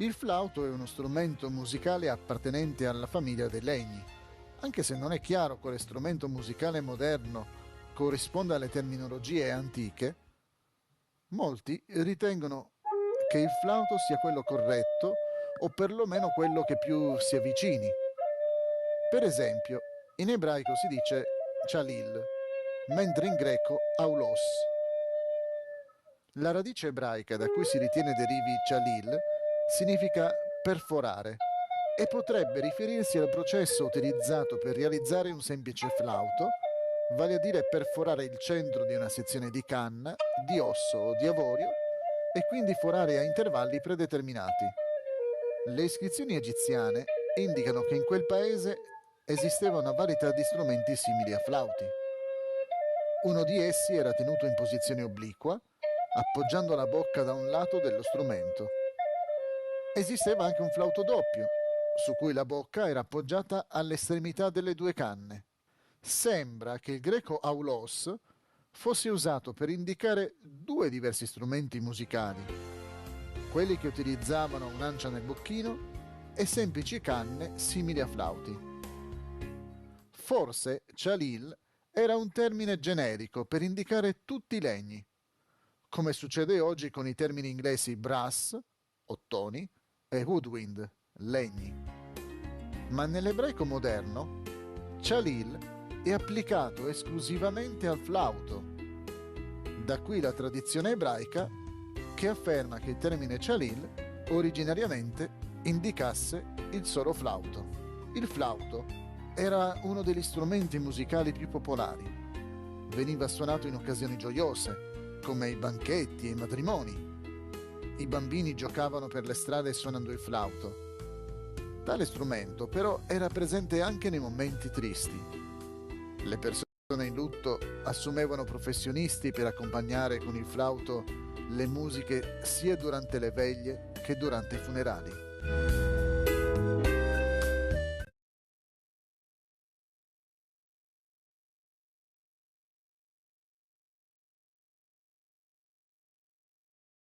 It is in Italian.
Il flauto è uno strumento musicale appartenente alla famiglia dei legni. Anche se non è chiaro quale strumento musicale moderno corrisponda alle terminologie antiche, molti ritengono che il flauto sia quello corretto o perlomeno quello che più si avvicini. Per esempio, in ebraico si dice chalil, mentre in greco aulos. La radice ebraica da cui si ritiene derivi chalil significa perforare e potrebbe riferirsi al processo utilizzato per realizzare un semplice flauto, vale a dire perforare il centro di una sezione di canna, di osso o di avorio e quindi forare a intervalli predeterminati. Le iscrizioni egiziane indicano che in quel paese esisteva una varietà di strumenti simili a flauti. Uno di essi era tenuto in posizione obliqua, appoggiando la bocca da un lato dello strumento. Esisteva anche un flauto doppio, su cui la bocca era appoggiata all'estremità delle due canne. Sembra che il greco aulos fosse usato per indicare due diversi strumenti musicali, quelli che utilizzavano un'ancia nel bocchino e semplici canne simili a flauti. Forse chalil era un termine generico per indicare tutti i legni, come succede oggi con i termini inglesi brass, ottoni, e woodwind, legni. Ma nell'ebraico moderno, chalil è applicato esclusivamente al flauto. Da qui la tradizione ebraica che afferma che il termine chalil originariamente indicasse il solo flauto. Il flauto era uno degli strumenti musicali più popolari. Veniva suonato in occasioni gioiose, come i banchetti e i matrimoni. I bambini giocavano per le strade suonando il flauto. Tale strumento però era presente anche nei momenti tristi. Le persone in lutto assumevano professionisti per accompagnare con il flauto le musiche sia durante le veglie che durante i funerali.